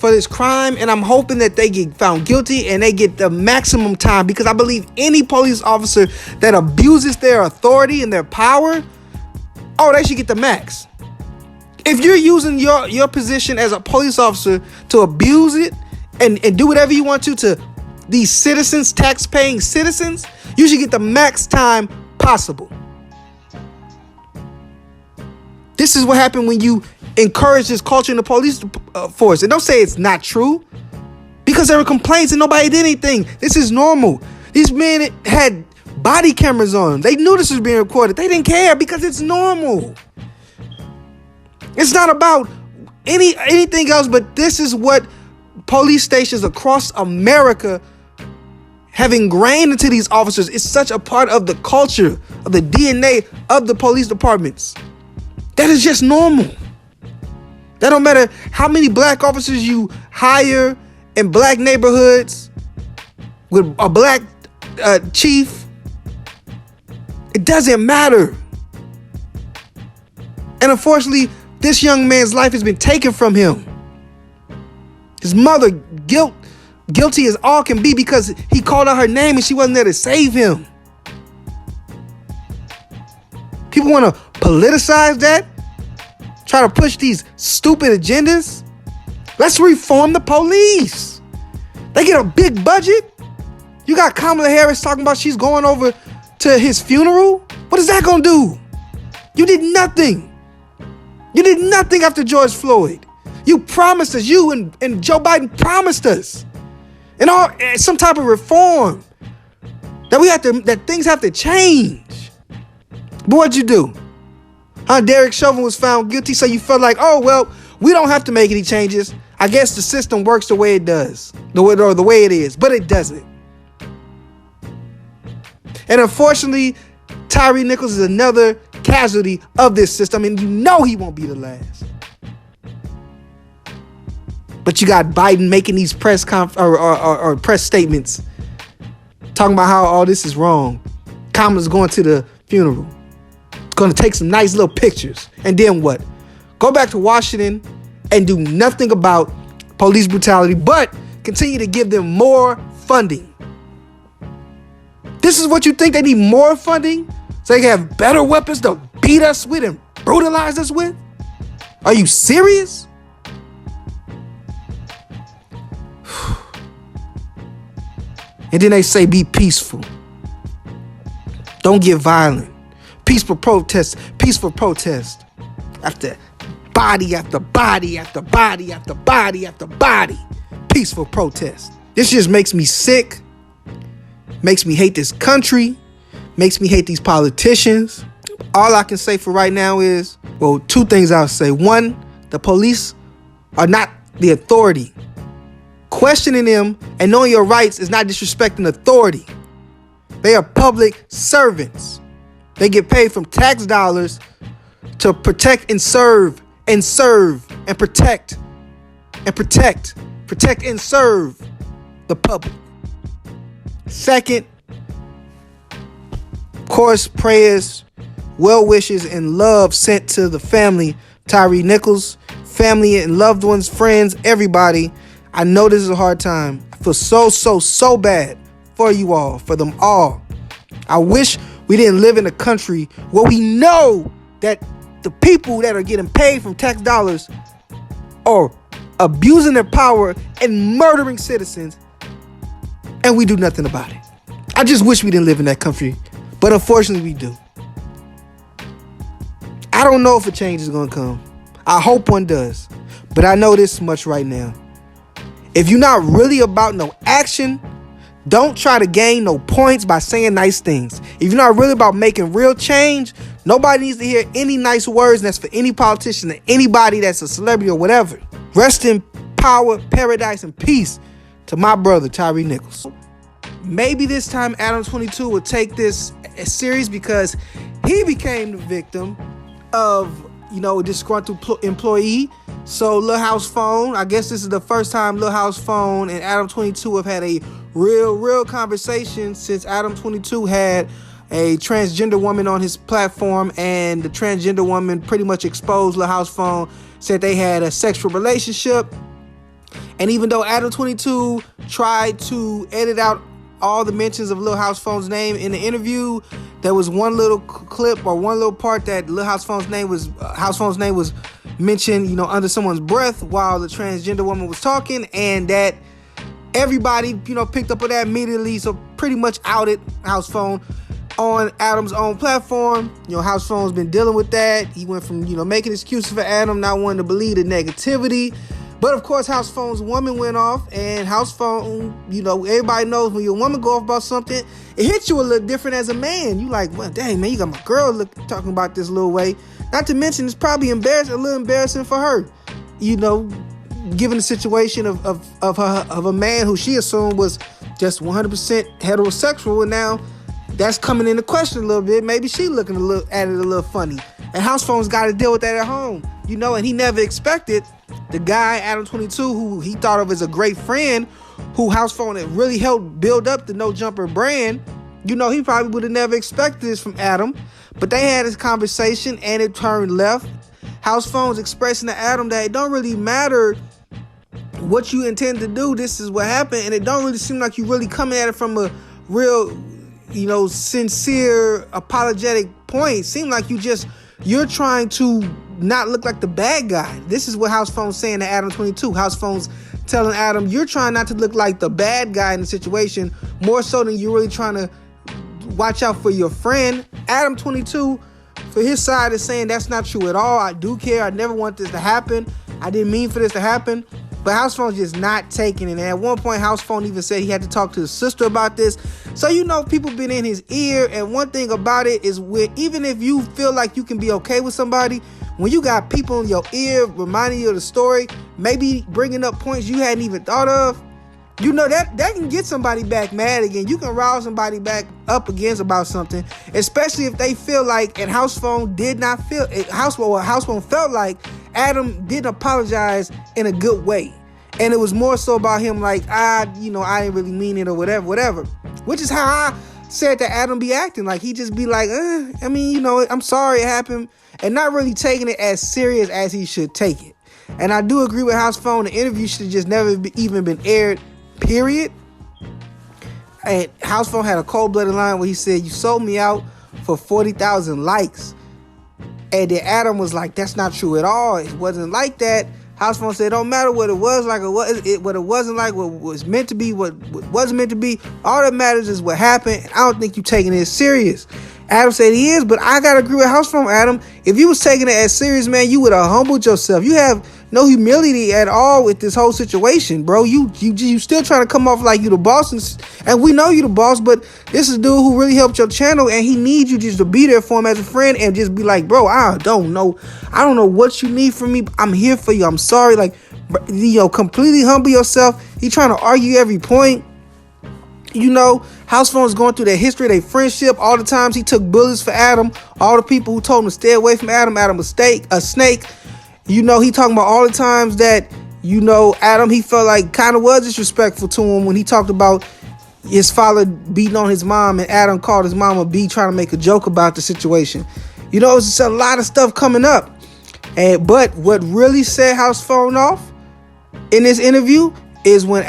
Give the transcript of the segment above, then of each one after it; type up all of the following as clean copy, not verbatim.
for this crime, and I'm hoping that they get found guilty and they get the maximum time, because I believe any police officer that abuses their authority and their power, oh, they should get the max. If you're using your position as a police officer to abuse it and do whatever you want to these citizens, tax-paying citizens, you should get the max time possible. This is what happened when you encourage this culture in the police force. And don't say it's not true, because there were complaints and nobody did anything. This is normal. These men had body cameras on. They knew this was being recorded. They didn't care, because it's normal. It's not about anything else, but this is what police stations across America have ingrained into these officers. It's such a part of the culture, of the DNA of the police departments. That is just normal. That don't matter how many black officers you hire in black neighborhoods with a black chief. It doesn't matter. And unfortunately, this young man's life has been taken from him. His mother, guilty as all can be, because he called out her name and she wasn't there to save him. People want to politicize that, try to push these stupid agendas. Let's reform the police. They get a big budget. You got Kamala Harris talking about she's going over to his funeral. What is that going to do? You did nothing. You did nothing after George Floyd. You promised us, you and Joe Biden promised us, and all some type of reform that things have to change. But what'd you do? Derek Chauvin was found guilty, so you felt like, oh well, we don't have to make any changes. I guess the system works the way it does, the way it is, but it doesn't. And unfortunately, Tyre Nichols is another casualty of this system, and you know he won't be the last. But you got Biden making these press press statements talking about how all this is wrong. Kamala's going to the funeral. It's going to take some nice little pictures. And then what? Go back to Washington and do nothing about police brutality, but continue to give them more funding. This is what you think they need more funding? So they can have better weapons to beat us with and brutalize us with? Are you serious? And then they say be peaceful. Don't get violent. Peaceful protest. Peaceful protest. After body after body after body after body after body. Peaceful protest. This just makes me sick. Makes me hate this country. Makes me hate these politicians. All I can say for right now is, well, two things I'll say. One, the police are not the authority. Questioning them and knowing your rights is not disrespecting authority. They are public servants. They get paid from tax dollars to protect and serve and protect and serve the public. Second, of course, prayers, well wishes, and love sent to the family, Tyre Nichols, family and loved ones, friends, everybody. I know this is a hard time. I feel so bad for you all, for them all. I wish we didn't live in a country where we know that the people that are getting paid from tax dollars are abusing their power and murdering citizens, and we do nothing about it. I just wish we didn't live in that country, but unfortunately we do. I don't know if a change is going to come. I hope one does, but I know this much right now. If you're not really about no action, don't try to gain no points by saying nice things. If you're not really about making real change, nobody needs to hear any nice words, and that's for any politician or anybody that's a celebrity or whatever. Rest in power, paradise, and peace to my brother, Tyre Nichols. Maybe this time Adam22 will take this serious, because he became the victim of, a disgruntled employee. So Lil House Phone, I guess this is the first time Lil House Phone and Adam22 have had a real conversation since Adam22 had a transgender woman on his platform, and the transgender woman pretty much exposed Lil House Phone, said they had a sexual relationship. And even though Adam22 tried to edit out all the mentions of Lil House Phone's name in the interview, there was one little clip or one little part that Lil House Phone's name was mentioned, under someone's breath while the transgender woman was talking, and that everybody, picked up on that immediately, so pretty much outed House Phone on Adam's own platform. House Phone's been dealing with that. He went from, making excuses for Adam, not wanting to believe the negativity. But of course, House Phone's woman went off, and House Phone, everybody knows when your woman go off about something, it hits you a little different as a man. You like, well, dang, man, you got my girl talking about this little way. Not to mention, it's probably a little embarrassing for her, given the situation of a man who she assumed was just 100% heterosexual, and now that's coming into question a little bit. Maybe she looking at it a little funny. And House Phone's got to deal with that at home, and he never expected the guy, Adam22, who he thought of as a great friend, who House Phone had really helped build up the No Jumper brand. He probably would have never expected this from Adam. But they had this conversation and it turned left. House Phone's expressing to Adam that it don't really matter what you intend to do. This is what happened. And it don't really seem like you really coming at it from a real, sincere, apologetic point. It seemed like you're trying to not look like the bad guy. This is what House Phone's saying to Adam22. House Phone's telling Adam, you're trying not to look like the bad guy in the situation, more so than you're really trying to watch out for your friend. Adam22, for his side, is saying that's not true at all. I do care. I never want this to happen. I didn't mean for this to happen. But House Phone's just not taking it. And at one point, House Phone even said he had to talk to his sister about this. So, people been in his ear. And one thing about it is, even if you feel like you can be okay with somebody, when you got people in your ear reminding you of the story, maybe bringing up points you hadn't even thought of, that can get somebody back mad again. You can rile somebody back up against about something, especially if they feel like, and House Phone did not feel, House Phone felt like Adam didn't apologize in a good way. And it was more so about him like, I didn't really mean it or whatever. Which is how I said that Adam be acting. Like, he just be like, I'm sorry it happened. And not really taking it as serious as he should take it. And I do agree with House Phone. The interview should have just never even been aired, period. And House Phone had a cold-blooded line where he said, you sold me out for 40,000 likes. And then Adam was like, that's not true at all. It wasn't like that. House Phone said, it don't matter what it was like or what it wasn't like, what was meant to be, what wasn't meant to be. All that matters is what happened. And I don't think you taking it serious. Adam said he is, but I gotta agree with House Phone, Adam. If you was taking it as serious, man, you would have humbled yourself. You have no humility at all with this whole situation, bro. You still trying to come off like you the boss, and we know you the boss, but this is a dude who really helped your channel, and he needs you just to be there for him as a friend and just be like, bro, I don't know what you need from me. I'm here for you. I'm sorry. Like, completely humble yourself. He trying to argue every point. House Phone is going through their history, their friendship, all the times he took bullies for Adam, all the people who told him to stay away from Adam was a snake. He talking about all the times that, Adam, he felt like kind of was disrespectful to him when he talked about his father beating on his mom, and Adam called his mom a B, trying to make a joke about the situation. It's just a lot of stuff coming up. But what really set House Phone off in this interview is when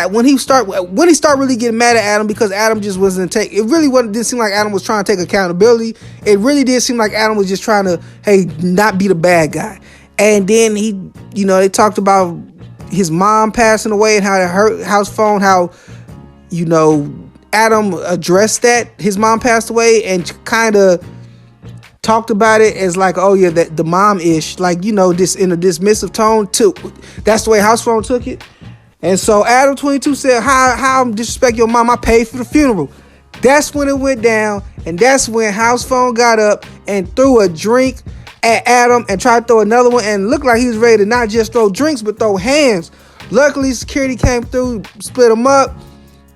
when he start really getting mad at Adam, because Adam just wasn't didn't seem like Adam was trying to take accountability. It really did seem like Adam was just trying to, not be the bad guy. And then they talked about his mom passing away and how it hurt House Phone, how, Adam addressed that his mom passed away and kind of talked about it as like, oh yeah, that the mom-ish, like, this in a dismissive tone too. That's the way House Phone took it. And so Adam22 said, how I'm disrespect your mom, I paid for the funeral. That's when it went down, and that's when House Phone got up and threw a drink at Adam and tried to throw another one, and looked like he was ready to not just throw drinks but throw hands. Luckily, security came through, split them up.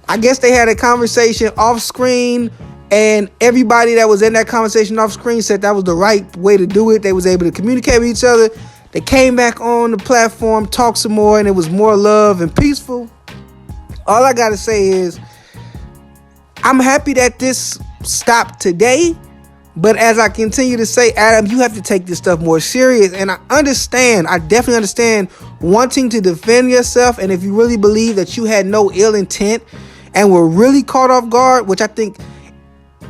I guess they had a conversation off screen, and everybody that was in that conversation off screen said that was the right way to do it. They was able to communicate with each other. They came back on the platform, talked some more, and it was more love and peaceful. All I gotta say is, I'm happy that this stopped today, But as I continue to say, Adam, you have to take this stuff more serious. And I definitely understand wanting to defend yourself. And if you really believe that you had no ill intent and were really caught off guard, which I think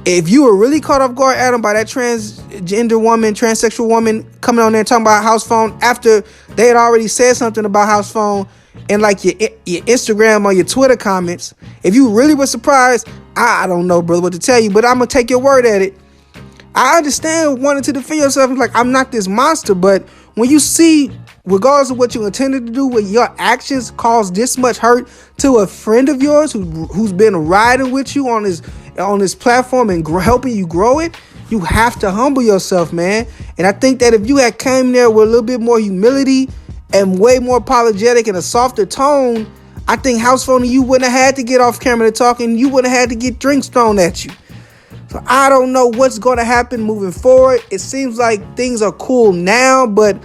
if you were really caught off guard, Adam, by that transsexual woman coming on there and talking about House Phone after they had already said something about House Phone in like your Instagram or your Twitter comments, if you really were surprised, I don't know, brother, what to tell you, but I'm going to take your word at it. I understand wanting to defend yourself. Like, I'm not this monster, but when you see, regardless of what you intended to do, when your actions cause this much hurt to a friend of yours who's been riding with you on this platform and helping you grow it, you have to humble yourself, man. And I think that if you had came there with a little bit more humility and way more apologetic and a softer tone, I think House Phone and you wouldn't have had to get off camera to talk, and you wouldn't have had to get drinks thrown at you. So I don't know what's going to happen moving forward. It seems like things are cool now, but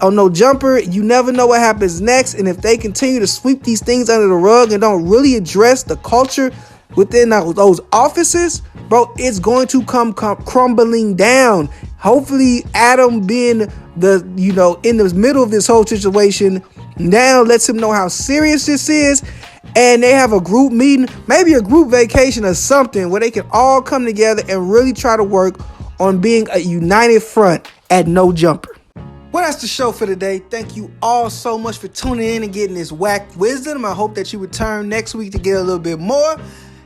on No Jumper, you never know what happens next. And if they continue to sweep these things under the rug and don't really address the culture within those offices, bro, it's going to come crumbling down. Hopefully, Adam being in the middle of this whole situation now lets him know how serious this is. And they have a group meeting, maybe a group vacation or something where they can all come together and really try to work on being a united front at No Jumper. Well, that's the show for today. Thank you all so much for tuning in and getting this whack wisdom. I hope that you return next week to get a little bit more.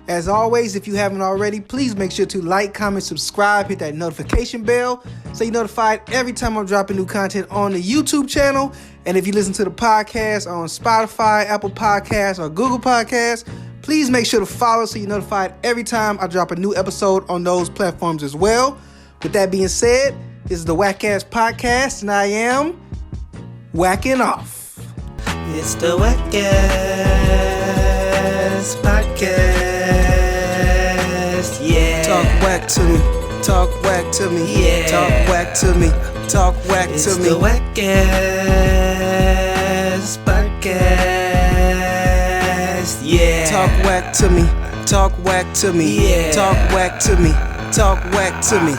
As always, if you haven't already, please make sure to like, comment, subscribe, hit that notification bell so you're notified every time I'm dropping new content on the YouTube channel. And if you listen to the podcast on Spotify, Apple Podcasts, or Google Podcasts, please make sure to follow so you're notified every time I drop a new episode on those platforms as well. With that being said, this is the WACCast podcast, and I am whacking off. It's the WACCast podcast. Yeah. Talk whack to me. Talk whack to me. Yeah. Talk whack to me. Talk whack It's to me. the WACCast podcast. Yeah. Talk whack to me. Talk whack to me. Yeah. Talk whack to me. Talk whack to me.